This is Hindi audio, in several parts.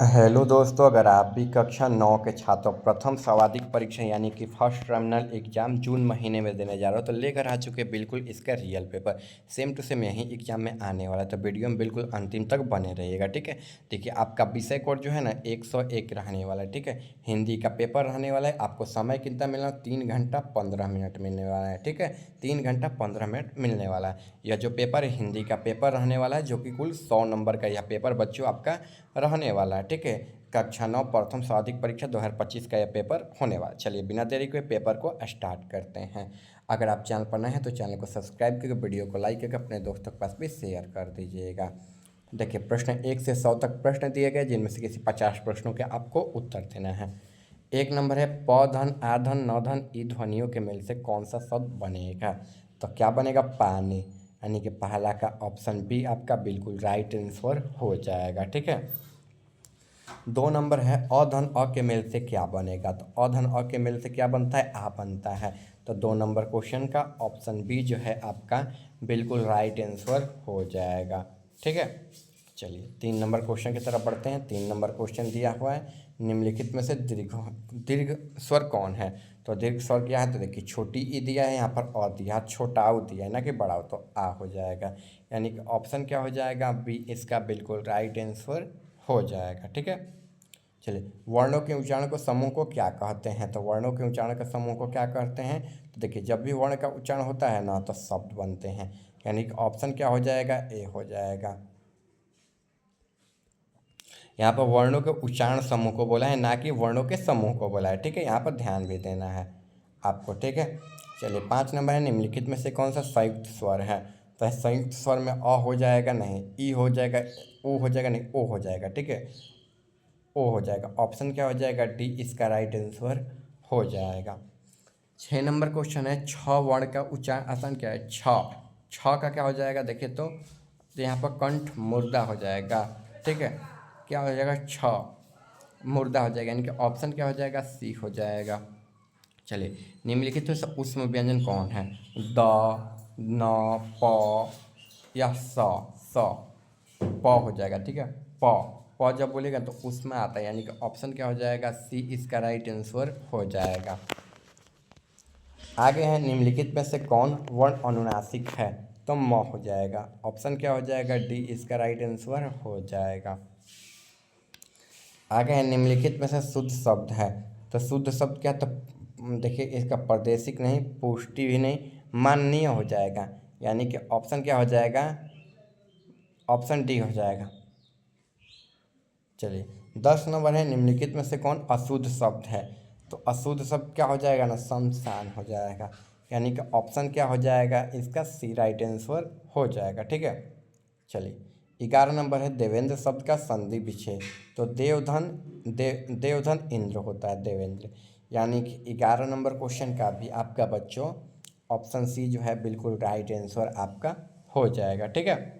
हेलो दोस्तों, अगर आप भी कक्षा 9 के छात्र प्रथम स्वाधिक परीक्षा यानी कि फर्स्ट टर्मिनल एग्जाम जून महीने में देने जा रहे हो तो लेकर आ चुके बिल्कुल इसका real paper same to same यही एग्जाम में आने वाला है। तो वीडियो में बिल्कुल अंतिम तक बने रहिएगा, ठीक है। देखिए, आपका विषय कोड जो है ना 101 रहने वाला है, ठीक है। हिंदी का पेपर रहने वाला है। आपको समय कितना मिलना है? 3 घंटा 15 मिनट मिलने वाला है, ठीक है। 3 घंटा 15 मिनट मिलने वाला है। यह जो पेपर है हिंदी का पेपर रहने वाला है, जो कि कुल 100 नंबर का यह पेपर बच्चों आपका रहने वाला है, ठीक है। कक्षा 9 प्रथम स्वाधिक परीक्षा 2025 का यह पेपर होने वाला। चलिए बिना देरी के पेपर को स्टार्ट करते हैं। अगर आप चैनल पर नए हैं तो चैनल को सब्सक्राइब करके वीडियो को लाइक करके अपने दोस्तों के पास भी शेयर कर दीजिएगा। देखिए, प्रश्न 1 से 100 तक प्रश्न दिए गए, जिनमें से किसी 50 प्रश्नों के आपको उत्तर देना है। एक नंबर है प धन आ धन न धन ई ध्वनियों के मेल से कौन सा शब्द बनेगा? तो क्या बनेगा? पानी। यानी कि पहला का ऑप्शन बी आपका बिल्कुल राइट आंसर हो जाएगा, ठीक है। 2 नंबर है अधन अ के मेल से क्या बनेगा? तो अधन अ के मेल से क्या बनता है? आ बनता है। तो 2 नंबर क्वेश्चन का ऑप्शन बी जो है आपका बिल्कुल राइट आंसर हो जाएगा, ठीक है। चलिए 3 नंबर क्वेश्चन की तरफ बढ़ते हैं। 3 नंबर क्वेश्चन दिया हुआ है, निम्नलिखित में से दीर्घ स्वर कौन है? तो दीर्घ स्वर क्या है? तो देखिए, छोटी ई दिया है, यहाँ पर अ दिया है, छोटा ऊ दिया है ना कि बड़ा ऊ, तो आ हो जाएगा। यानी कि ऑप्शन क्या हो जाएगा? बी इसका बिल्कुल राइट आंसर हो जाएगा, ठीक है। चलिए, वर्णों के उच्चारण को समूह को क्या कहते हैं? तो वर्णों के उच्चारण के समूह को क्या कहते हैं? तो देखिए, जब भी वर्ण का उच्चारण होता है ना तो शब्द बनते हैं। यानी कि ऑप्शन क्या हो जाएगा? ए हो जाएगा। यहाँ पर वर्णों के उच्चारण समूह को बोला है, ना कि वर्णों के समूह को बोला है, ठीक है। यहाँ पर ध्यान भी देना है आपको, ठीक है। चलिए 5 नंबर है, निम्नलिखित में से कौन सा संयुक्त स्वर है? तो संयुक्त स्वर में अ हो जाएगा नहीं, ई हो जाएगा, ओ हो जाएगा नहीं, ओ हो जाएगा, ठीक है। ओ हो जाएगा। ऑप्शन क्या हो जाएगा? डी इसका राइट आंसर हो जाएगा। 6 नंबर क्वेश्चन है, छ वर्ण का उच्चारण आसान क्या है? छ। छ का क्या हो जाएगा? देखिए तो यहाँ पर कंठ मुर्दा हो जाएगा, ठीक है। क्या हो जाएगा? छ मुर्दा हो जाएगा, यानी कि ऑप्शन क्या हो जाएगा? सी हो जाएगा। चलिए, निम्नलिखित में से ऊष्म व्यंजन कौन है? द, न, प या स प हो जाएगा, ठीक है। प जब बोलेगा तो उसमें आता है, यानी कि ऑप्शन क्या हो जाएगा? सी इसका राइट आंसर हो जाएगा। आगे है, निम्नलिखित में से कौन वर्ण अनुनासिक है? तो म हो जाएगा। ऑप्शन क्या हो जाएगा? डी इसका राइट आंसर हो जाएगा। आगे है, निम्नलिखित में से शुद्ध शब्द है। तो शुद्ध शब्द क्या? तो देखिए, इसका प्रादेशिक नहीं, पुष्टि भी नहीं, माननीय हो जाएगा। यानी कि ऑप्शन क्या हो जाएगा? ऑप्शन डी हो जाएगा। चलिए 10 नंबर है, निम्नलिखित में से कौन अशुद्ध शब्द है? तो अशुद्ध शब्द क्या हो जाएगा ना? शमशान हो जाएगा। यानी कि ऑप्शन क्या हो जाएगा? इसका सी राइट आंसर हो जाएगा, ठीक है। चलिए 11 नंबर है, देवेंद्र शब्द का संधि विच्छेद। तो देवधन इंद्र होता है, देवेंद्र। यानी कि 11 नंबर क्वेश्चन का भी आपका बच्चों ऑप्शन सी जो है बिल्कुल राइट आंसर आपका हो जाएगा, ठीक है।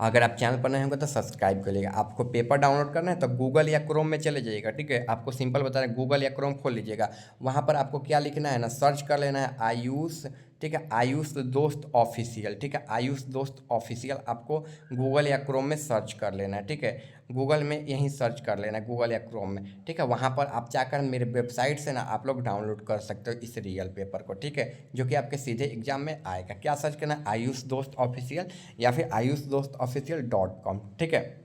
अगर आप चैनल पर नए होंगे तो सब्सक्राइब कर लीजिएगा। आपको पेपर डाउनलोड करना है तो गूगल या क्रोम में चले जाइएगा, ठीक है। आपको सिंपल बता रहे हैं, गूगल या क्रोम खोल लीजिएगा। वहाँ पर आपको क्या लिखना है ना, सर्च कर लेना है आयुष, ठीक है। आयुष दोस्त ऑफिशियल, ठीक है। आयुष दोस्त ऑफिशियल आपको गूगल या क्रोम में सर्च कर लेना है, ठीक है। गूगल में यहीं सर्च कर लेना है, गूगल या क्रोम में, ठीक है। वहाँ पर आप जाकर मेरे वेबसाइट से ना आप लोग डाउनलोड कर सकते हो इस रियल पेपर को, ठीक है। जो कि आपके सीधे एग्जाम में आएगा। क्या सर्च करना है? आयुष दोस्त ऑफिशियल या फिर आयुष दोस्त ऑफिशियल .com, ठीक है।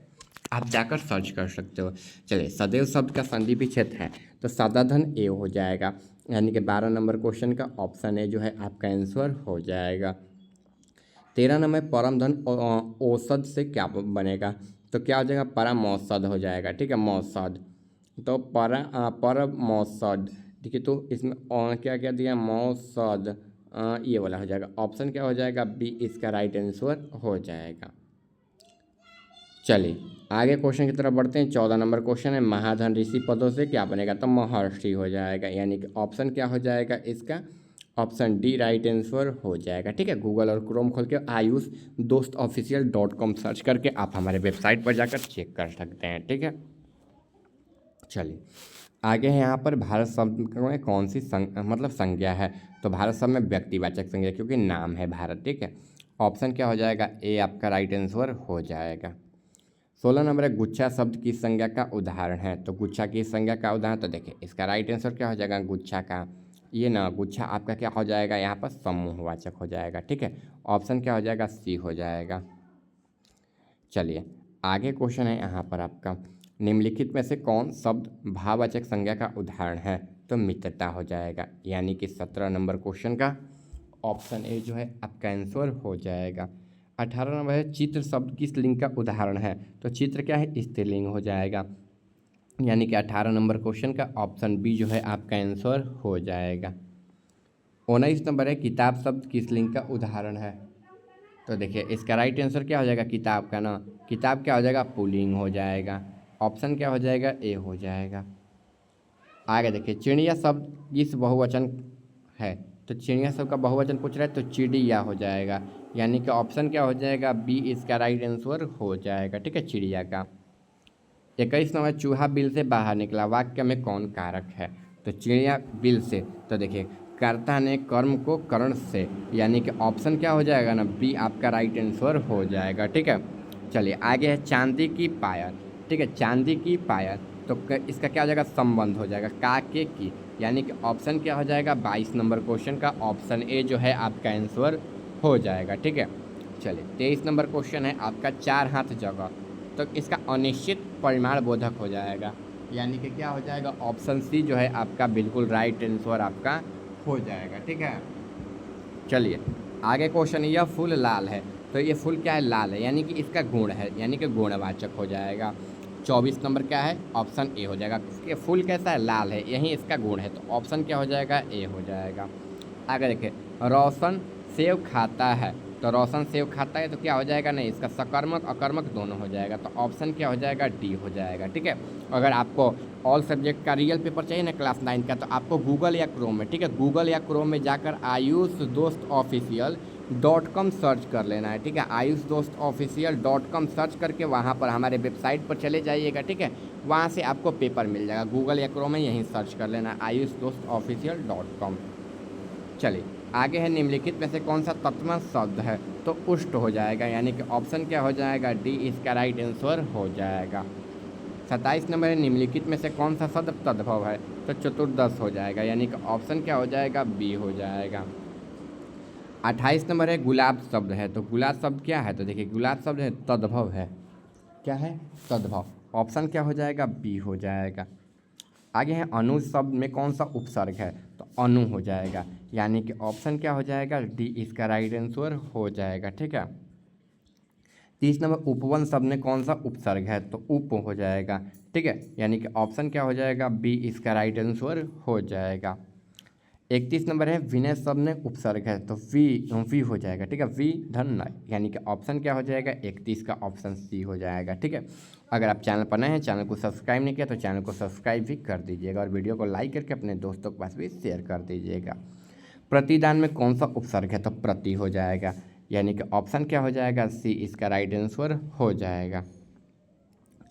आप जाकर सर्च कर सकते हो। चलिए, सदैव शब्द का संधि विच्छेद है, तो सदाधन ए हो जाएगा। यानी कि 12 नंबर क्वेश्चन का ऑप्शन ए जो है आपका आंसर हो जाएगा। 13 नंबर परम धन औसत से क्या बनेगा? तो क्या हो जाएगा? परमौसद हो जाएगा, ठीक है। मौसद, तो परमौसद, ठीक है। तो इसमें क्या क्या दिया? मौसद, ये वाला हो जाएगा। ऑप्शन क्या हो जाएगा? बी इसका राइट आंसर हो जाएगा। चलिए आगे क्वेश्चन की तरफ बढ़ते हैं। 14 नंबर क्वेश्चन है, महाधन ऋषि पदों से क्या बनेगा? तो महर्षि हो जाएगा। यानी कि ऑप्शन क्या हो जाएगा इसका? ऑप्शन डी राइट आंसर हो जाएगा, ठीक है। गूगल और क्रोम खोल के आयुष दोस्त ऑफिशियल .com सर्च करके आप हमारे वेबसाइट पर जाकर चेक कर सकते हैं, ठीक है। चलिए आगे है, यहाँ पर भारत शब्द में कौन सी मतलब संज्ञा है? तो भारत शब्द में व्यक्तिवाचक संज्ञा, क्योंकि नाम है भारत, ठीक है। ऑप्शन क्या हो जाएगा? ए आपका राइट आंसर हो जाएगा। 16 नंबर है गुच्छा शब्द की संज्ञा का उदाहरण है। तो गुच्छा की संज्ञा का उदाहरण, तो देखिए इसका राइट आंसर क्या हो जाएगा, गुच्छा का ये ना गुच्छा आपका क्या हो जाएगा, यहाँ पर समूहवाचक हो जाएगा। ठीक है, ऑप्शन क्या हो जाएगा, सी हो जाएगा। चलिए आगे क्वेश्चन है यहाँ पर आपका, निम्नलिखित में से कौन शब्द भाववाचक संज्ञा का उदाहरण है। तो मित्रता हो जाएगा, यानी कि 17 नंबर क्वेश्चन का ऑप्शन ए जो है आपका आंसर हो जाएगा। 18 नंबर है चित्र शब्द किस लिंग का उदाहरण है। तो चित्र क्या है, स्त्रीलिंग हो जाएगा, यानी कि 18 नंबर क्वेश्चन का ऑप्शन बी जो है आपका आंसर हो जाएगा। 19 नंबर है किताब शब्द किस लिंग का उदाहरण है। तो देखिए इसका राइट आंसर क्या हो जाएगा, किताब का ना, किताब क्या हो जाएगा, पुल्लिंग हो जाएगा। ऑप्शन क्या हो जाएगा, ए हो जाएगा। आगे देखिए चिड़िया शब्द किस बहुवचन है। तो चिड़िया शब्द का बहुवचन पूछ रहा है, तो चिड़िया हो जाएगा, यानी कि ऑप्शन क्या हो जाएगा, बी इसका राइट आंसर हो जाएगा। ठीक है, चिड़िया का। 21 नंबर चूहा बिल से बाहर निकला, वाक्य में कौन कारक है। तो चिड़िया बिल से, तो देखिए कर्ता ने कर्म को कर्ण से, यानी कि ऑप्शन क्या हो जाएगा ना, बी आपका राइट आंसर हो जाएगा। ठीक है, चलिए आगे है चांदी की पायल। ठीक है, चांदी की पायल, तो इसका क्या हो जाएगा, संबंध हो जाएगा काके की, यानी कि ऑप्शन क्या हो जाएगा, 22 नंबर क्वेश्चन का ऑप्शन ए जो है आपका आंसर हो जाएगा। ठीक है, चलिए 23 नंबर क्वेश्चन है आपका, चार हाथ जगह, तो इसका अनिश्चित परिमाण बोधक हो जाएगा, यानी कि क्या हो जाएगा, ऑप्शन सी जो है आपका बिल्कुल राइट आंसर आपका हो जाएगा। ठीक है, चलिए आगे क्वेश्चन, यह फूल लाल है। तो ये फूल क्या है, लाल है, यानी कि इसका गुण है, यानी कि गुणवाचक हो जाएगा। 24 नंबर क्या है, ऑप्शन ए हो जाएगा। ये फूल कैसा है, लाल है, यही इसका गुण है, तो ऑप्शन क्या हो जाएगा, ए हो जाएगा। आगे देखिए रोशन सेव खाता है। तो रोशन सेव खाता है, तो क्या हो जाएगा, नहीं इसका सकर्मक अकर्मक दोनों हो जाएगा, तो ऑप्शन क्या हो जाएगा, डी हो जाएगा। ठीक है, अगर आपको ऑल सब्जेक्ट का रियल पेपर चाहिए ना क्लास 9 का, तो आपको गूगल या क्रोम में, ठीक है, गूगल या क्रोम में जाकर आयुष दोस्त ऑफिशियल .com सर्च कर लेना है। ठीक है, आयुष दोस्त ऑफिशियल .com सर्च करके वहाँ पर हमारे वेबसाइट पर चले जाइएगा। ठीक है, वहाँ से आपको पेपर मिल जाएगा, गूगल या क्रोम में यहीं सर्च कर लेना आयुष दोस्त ऑफिशियल .com। चलिए आगे है निम्नलिखित में से कौन सा तत्व शब्द है। तो उष्ट हो जाएगा, यानी कि ऑप्शन क्या हो जाएगा, डी इसका राइट आंसर हो जाएगा। 27 नंबर है निम्नलिखित में से कौन सा शब्द तद्भव है। तो चतुर्दश हो जाएगा, यानी कि ऑप्शन क्या हो जाएगा, बी हो जाएगा। 28 नंबर है गुलाब शब्द है। तो गुलाब शब्द क्या है, तो देखिए गुलाब शब्द है तद्भव है, क्या है, तद्भव। ऑप्शन क्या हो जाएगा, बी हो जाएगा। आगे है अनु शब्द में कौन सा उपसर्ग है। तो अनु हो जाएगा, यानी कि ऑप्शन क्या हो जाएगा, डी इसका राइट आंसर हो जाएगा। ठीक है, 30 नंबर उपवन शब्द में कौन सा उपसर्ग है। तो उप हो जाएगा। ठीक है, यानी कि ऑप्शन क्या हो जाएगा, बी इसका राइट आंसर हो जाएगा। 31 नंबर है विनय शब्द में उपसर्ग है। तो वी हो जाएगा। ठीक है, वी धन न, यानी कि ऑप्शन क्या हो जाएगा, 31 का ऑप्शन सी हो जाएगा। ठीक है, अगर आप चैनल पर नए हैं, चैनल को सब्सक्राइब नहीं किया तो चैनल को सब्सक्राइब भी कर दीजिएगा और वीडियो को लाइक करके अपने दोस्तों के पास भी शेयर कर दीजिएगा। प्रतिदान में कौन सा उपसर्ग है। तो प्रति हो जाएगा, यानी कि ऑप्शन क्या हो जाएगा, सी इसका राइट आंसर हो जाएगा।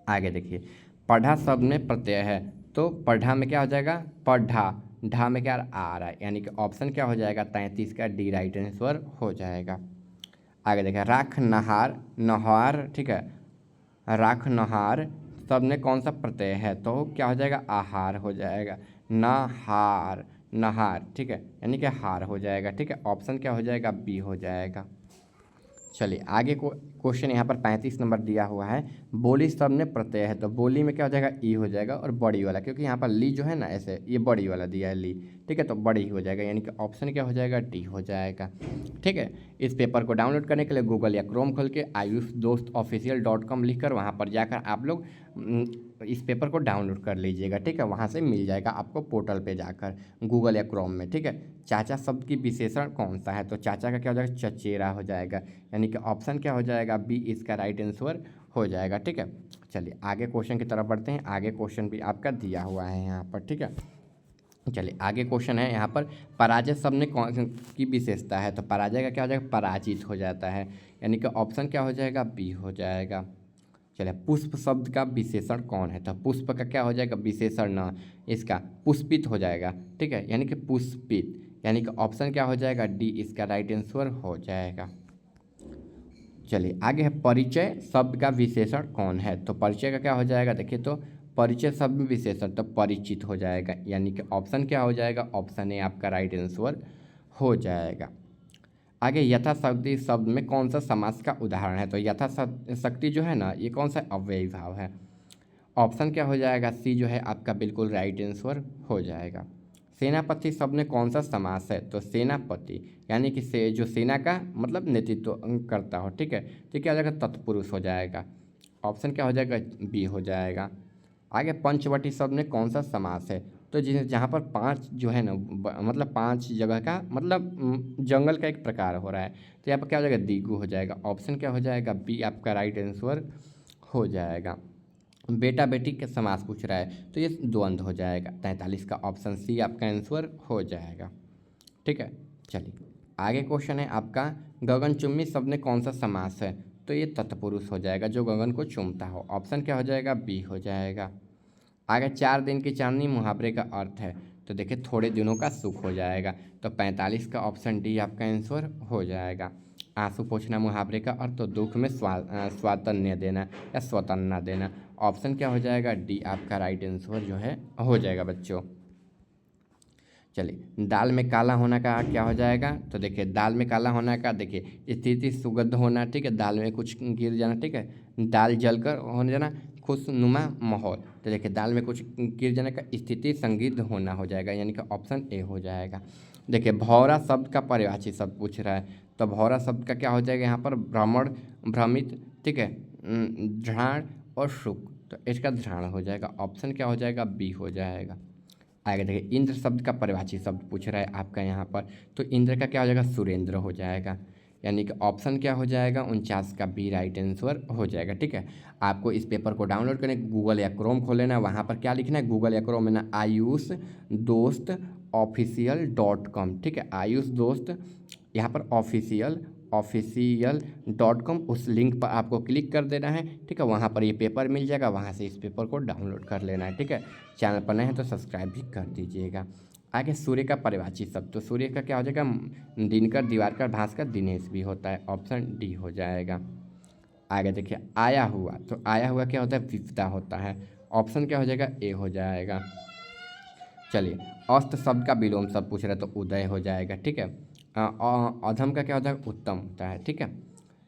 आगे देखिए पढ़ा शब्द में प्रत्यय है। तो पढ़ा में क्या हो जाएगा, पढ़ा, ढा में क्या आ रहा है, यानी कि ऑप्शन क्या हो जाएगा, 33 का डी राइट आंसर हो जाएगा। आगे देखिए राख नहार, नहार, ठीक है, राख नहार शब्द में कौन सा प्रत्यय है। तो क्या हो जाएगा, आहार हो जाएगा, नहार, नहार, ठीक है, यानी कि हार हो जाएगा। ठीक है, ऑप्शन क्या हो जाएगा, बी हो जाएगा। चलिए आगे को क्वेश्चन यहाँ पर 35 नंबर दिया हुआ है, बोली शब्द में प्रत्यय है। तो बोली में क्या हो जाएगा, ई हो जाएगा और बड़ी वाला, क्योंकि यहाँ पर ली जो है ना ऐसे ये बड़ी वाला दिया है ली। ठीक है, तो बड़ी हो जाएगा, यानी कि ऑप्शन क्या हो जाएगा, डी हो जाएगा। ठीक है, इस पेपर को डाउनलोड करने के लिए गूगल या क्रोम खोल के आयुष दोस्त ऑफिशियल .com लिख कर वहाँ पर जाकर आप लोग इस पेपर को डाउनलोड कर लीजिएगा। ठीक है, वहाँ से मिल जाएगा आपको पोर्टल पे जाकर गूगल या क्रोम में। ठीक है, चाचा शब्द की विशेषण कौन सा है। तो चाचा का क्या हो जाएगा, चचेरा हो जाएगा, यानी कि ऑप्शन क्या हो जाएगा, बी इसका राइट आंसर हो जाएगा। ठीक है, चलिए आगे क्वेश्चन की तरफ बढ़ते हैं। आगे क्वेश्चन भी आपका दिया हुआ है यहाँ पर। ठीक है, चलिए आगे क्वेश्चन है यहाँ पर पराजय शब्द में कौन की विशेषता है। तो पराजय का क्या हो जाएगा, पराजित हो जाता है, यानी कि ऑप्शन क्या हो जाएगा, बी हो जाएगा। चलिए पुष्प शब्द का विशेषण कौन है। तो पुष्प का क्या हो जाएगा, विशेषण न, इसका पुष्पित हो जाएगा। ठीक है, यानी कि पुष्पित, यानी कि ऑप्शन क्या हो जाएगा, डी इसका राइट आंसर हो जाएगा। चलिए आगे है परिचय शब्द का विशेषण कौन है। तो परिचय का क्या हो जाएगा, देखिए तो परिचय शब्द में विशेषण तो परिचित हो जाएगा, यानी कि ऑप्शन क्या हो जाएगा, ऑप्शन ए आपका राइट आंसर हो जाएगा। आगे यथाशक्ति शब्द में कौन सा समास का उदाहरण है। तो यथाशक्ति जो है ना ये कौन सा अव्ययी भाव है। ऑप्शन क्या हो जाएगा, सी जो है आपका बिल्कुल राइट आंसर हो जाएगा। सेनापति शब्द में कौन सा समास है। तो सेनापति यानी कि से जो सेना का मतलब नेतृत्व करता हो, ठीक है, तो क्या हो जाएगा, तत्पुरुष हो जाएगा। ऑप्शन क्या हो जाएगा, बी हो जाएगा। आगे पंचवटी शब्द में कौन सा समास है। तो जहाँ पर पांच जो है ना मतलब पांच जगह का मतलब जंगल का एक प्रकार हो रहा है, तो यहाँ पर क्या हो जाएगा, दीगू हो जाएगा। ऑप्शन क्या हो जाएगा, बी आपका राइट आंसर हो जाएगा। बेटा बेटी का समास पूछ रहा है तो ये द्वंद्व हो जाएगा। 43 का ऑप्शन सी आपका आंसर हो जाएगा। ठीक है, चलिए आगे क्वेश्चन है आपका गगनचुम्बी शब्द में कौन सा समास है। तो ये तत्पुरुष हो जाएगा जो गगन को चूमता हो। ऑप्शन क्या हो जाएगा, बी हो जाएगा। आगे 4 दिन की चांदनी मुहावरे का अर्थ है। तो देखिए थोड़े दिनों का सुख हो जाएगा। तो 45 का ऑप्शन डी आपका आंसर हो जाएगा। आंसू पोंछना मुहावरे का अर्थ तो दुख में स्वातन्य देना या स्वतन्ना देना। ऑप्शन क्या हो जाएगा, डी आपका राइट आंसर जो है हो जाएगा बच्चों। चलिए दाल में काला होना का क्या हो जाएगा। तो देखिए दाल में काला होना का देखिए स्थिति सुगंध होना, ठीक है, दाल में कुछ गिर जाना, ठीक है, दाल जलकर हो जाना, खुशनुमा माहौल। तो देखिए दाल में कुछ गिर जाने का स्थिति संदिग्ध होना हो जाएगा, यानी कि ऑप्शन ए हो जाएगा। देखिए भौरा शब्द का परिभाषी शब्द पूछ रहा है। तो भौरा शब्द का क्या हो जाएगा यहाँ पर, भ्रमण, भ्रमित, ठीक है, ध्राण और सुख। तो इसका ध्राण हो जाएगा। ऑप्शन क्या हो जाएगा, बी हो जाएगा। आगे देखिए इंद्र शब्द का परिभाषी शब्द पूछ रहा है आपका यहाँ पर। तो इंद्र का क्या हो जाएगा, सुरेंद्र हो जाएगा, यानी कि ऑप्शन क्या हो जाएगा, 49 का बी राइट आंसर हो जाएगा। ठीक है, आपको इस पेपर को डाउनलोड करने गूगल या क्रोम खोलेना, वहाँ पर क्या लिखना है, गूगल या क्रोम में ना आयुष दोस्त official.com, ठीक है, आयुष दोस्त यहाँ पर official.com उस लिंक पर आपको क्लिक कर देना है। ठीक है, वहाँ पर ये पेपर मिल जाएगा, वहाँ से इस पेपर को डाउनलोड कर लेना है। ठीक है, चैनल पर नए हैं तो सब्सक्राइब भी कर दीजिएगा। आगे सूर्य का परिभाषी शब्द। तो सूर्य का क्या हो जाएगा, दिनकर, दिवाकर, भास्कर, दिनेश भी होता है। ऑप्शन डी हो जाएगा। आगे देखिए आया हुआ। तो आया हुआ क्या होता है, विपदा होता है। ऑप्शन क्या हो जाएगा, ए हो जाएगा। चलिए अस्त शब्द का विलोम शब्द पूछ रहे तो उदय हो जाएगा। ठीक है, अधम का क्या होता है, उत्तम होता है। ठीक है,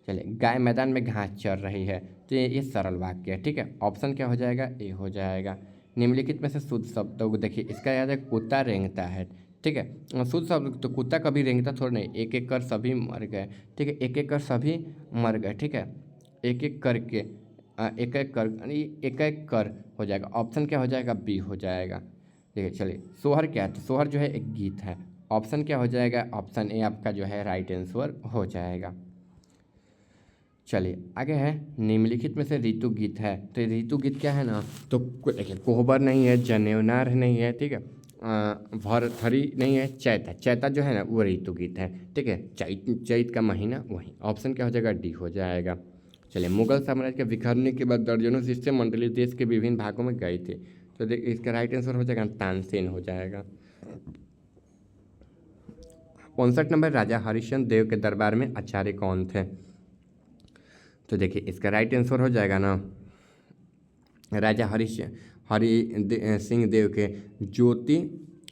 चलिए गाय मैदान में घास चर रही है। तो ये सरल वाक्य है। ठीक है, ऑप्शन क्या हो जाएगा, ए हो जाएगा। निम्नलिखित में से शुद्ध शब्द तो देखिए इसका याद है, कुत्ता रेंगता है। ठीक है, शुद्ध शब्द तो कुत्ता कभी रेंगता थोड़ा नहीं, एक एक कर सभी मर गए। ठीक है, एक एक कर सभी मर गए। ठीक है, एक एक करके एक एक कर हो जाएगा। ऑप्शन क्या हो जाएगा, बी हो जाएगा। देखिए चलिए सोहर क्या है। तो सोहर जो है एक गीत है। ऑप्शन क्या हो जाएगा, ऑप्शन ए आपका जो है राइट आंसर हो जाएगा। चलिए आगे है निम्नलिखित में से ऋतु गीत है। तो ऋतु गीत क्या है ना, तो देखिए कोहबर नहीं है, जनेवनार नहीं है, ठीक है, भरथरी नहीं है, चैता। चैता जो है ना वो ऋतु गीत है। ठीक है, चैत का महीना वही। ऑप्शन क्या हो जाएगा, डी हो जाएगा। चलिए मुगल साम्राज्य के बिखरने के बाद दर्जनों शिष्य मंडली देश के विभिन्न भागों में गए थे। तो देखिए इसका राइट आंसर हो जाएगा तानसेन हो जाएगा। 59 नंबर राजा हरिश्चंद्र देव के दरबार में आचार्य कौन थे। तो देखिए इसका राइट आंसर हो जाएगा ना राजा हरि सिंह देव के ज्योति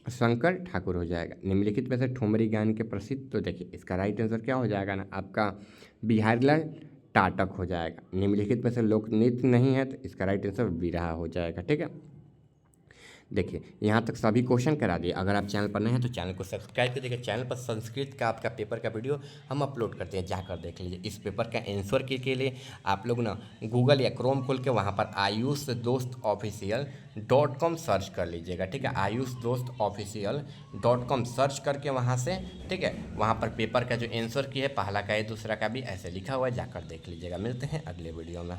शंकर ठाकुर हो जाएगा। निम्नलिखित में से ठुमरी गान के प्रसिद्ध। तो देखिए इसका राइट आंसर क्या हो जाएगा ना आपका बिहारीलाल टाटक हो जाएगा। निम्नलिखित में से लोक नृत्य नहीं है तो इसका राइट आंसर बिरहा हो जाएगा। ठीक है, देखिए यहाँ तक सभी क्वेश्चन करा दिए। अगर आप चैनल पर नए हैं तो चैनल को सब्सक्राइब कर देखिए। चैनल पर संस्कृत का आपका पेपर का वीडियो हम अपलोड करते हैं, जाकर देख लीजिए। इस पेपर का आंसर के लिए आप लोग ना गूगल या क्रोम खोल के वहाँ पर आयुष दोस्त official.com सर्च कर लीजिएगा। ठीक है, आयुष दोस्त official.com सर्च करके वहाँ से, ठीक है, वहाँ पर पेपर का जो आंसर की है पहला का है दूसरा का भी ऐसे लिखा हुआ है, जाकर देख लीजिएगा। मिलते हैं अगले वीडियो में।